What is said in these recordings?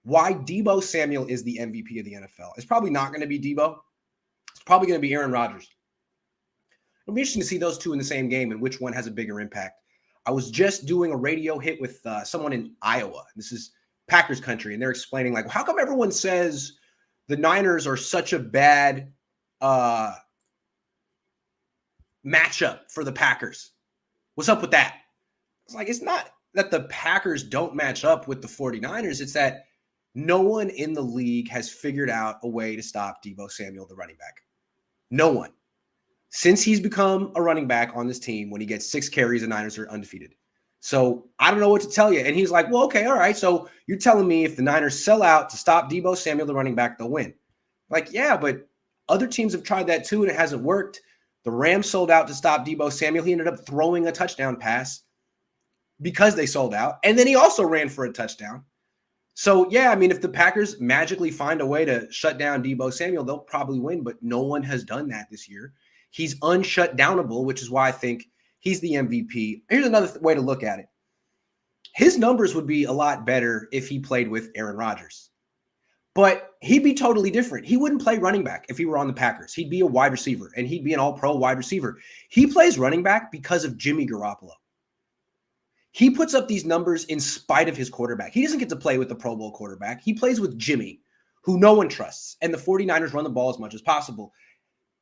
why Deebo Samuel is the MVP of the NFL. It's probably not going to be Deebo. It's probably going to be Aaron Rodgers. It'll be interesting to see those two in the same game and which one has a bigger impact. I was just doing a radio hit with someone in Iowa. This is Packers country, and they're explaining, like, how come everyone says the Niners are such a bad matchup for the Packers? What's up with that? It's like, it's not that the Packers don't match up with the 49ers. It's that no one in the league has figured out a way to stop Deebo Samuel, the running back. No one. Since he's become a running back on this team, when he gets 6 carries, the Niners are undefeated. So I don't know what to tell you. And he's like, well, okay, all right. So you're telling me if the Niners sell out to stop Deebo Samuel, the running back, they'll win. Like, yeah, but other teams have tried that too, and it hasn't worked. The Rams sold out to stop Deebo Samuel. He ended up throwing a touchdown pass because they sold out. And then he also ran for a touchdown. So, yeah, I mean, if the Packers magically find a way to shut down Deebo Samuel, they'll probably win, but no one has done that this year. He's unshutdownable, which is why I think he's the MVP. Here's another way to look at it. His numbers would be a lot better if he played with Aaron Rodgers. But he'd be totally different. He wouldn't play running back if he were on the Packers. He'd be a wide receiver, and he'd be an all-pro wide receiver. He plays running back because of Jimmy Garoppolo. He puts up these numbers in spite of his quarterback. He doesn't get to play with the Pro Bowl quarterback. He plays with Jimmy, who no one trusts, and the 49ers run the ball as much as possible.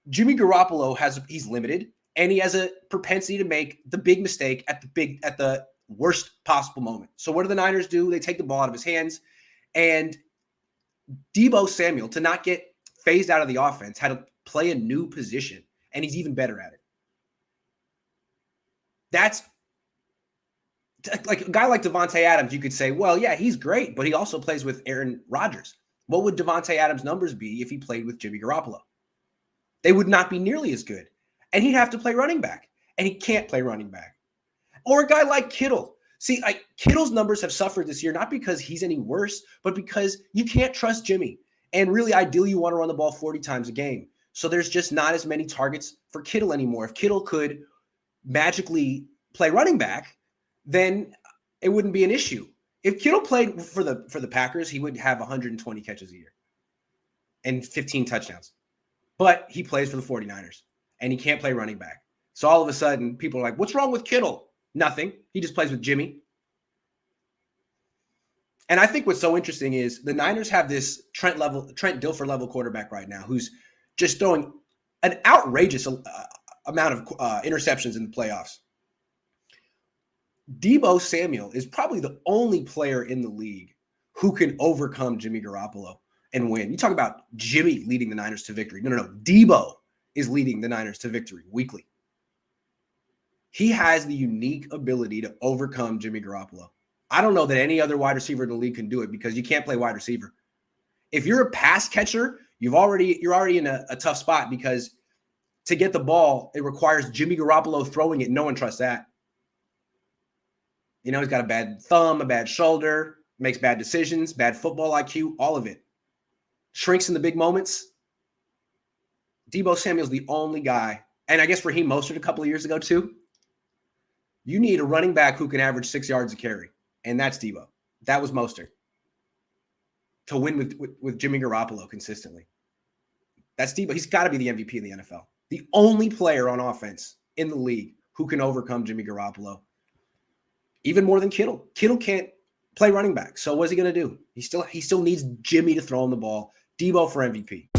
Jimmy Garoppolo he's limited, and he has a propensity to make the big mistake at the worst possible moment. So what do the Niners do? They take the ball out of his hands, and Deebo Samuel, to not get phased out of the offense, had to play a new position, and he's even better at it. That's like a guy like Davante Adams. You could say, well, yeah, he's great, but he also plays with Aaron Rodgers. What would Davante Adams' numbers be if he played with Jimmy Garoppolo? They would not be nearly as good. And he'd have to play running back, and he can't play running back. Or a guy like Kittle. See, Kittle's numbers have suffered this year, not because he's any worse, but because you can't trust Jimmy. And really, ideally, you want to run the ball 40 times a game. So there's just not as many targets for Kittle anymore. If Kittle could magically play running back, then it wouldn't be an issue. If Kittle played for the Packers, he would have 120 catches a year and 15 touchdowns. But he plays for the 49ers, and he can't play running back. So all of a sudden, people are like, what's wrong with Kittle? Nothing. He just plays with Jimmy. And I think what's so interesting is the Niners have this Trent Dilfer level quarterback right now who's just throwing an outrageous amount of interceptions in the playoffs. Deebo Samuel is probably the only player in the league who can overcome Jimmy Garoppolo and win. You talk about Jimmy leading the Niners to victory. No. Deebo is leading the Niners to victory weekly. He has the unique ability to overcome Jimmy Garoppolo. I don't know that any other wide receiver in the league can do it because you can't play wide receiver. If you're a pass catcher, you're already in a tough spot because to get the ball, it requires Jimmy Garoppolo throwing it. No one trusts that. You know, he's got a bad thumb, a bad shoulder, makes bad decisions, bad football IQ, all of it. Shrinks in the big moments. Deebo Samuel's the only guy, and I guess Raheem Mostert a couple of years ago too. You need a running back who can average 6 yards a carry, and that's Deebo. That was Mostert. To win with Jimmy Garoppolo consistently. That's Deebo. He's got to be the MVP of the NFL. The only player on offense in the league who can overcome Jimmy Garoppolo. Even more than Kittle. Kittle can't play running back. So what's he going to do? He still needs Jimmy to throw him the ball. Deebo for MVP.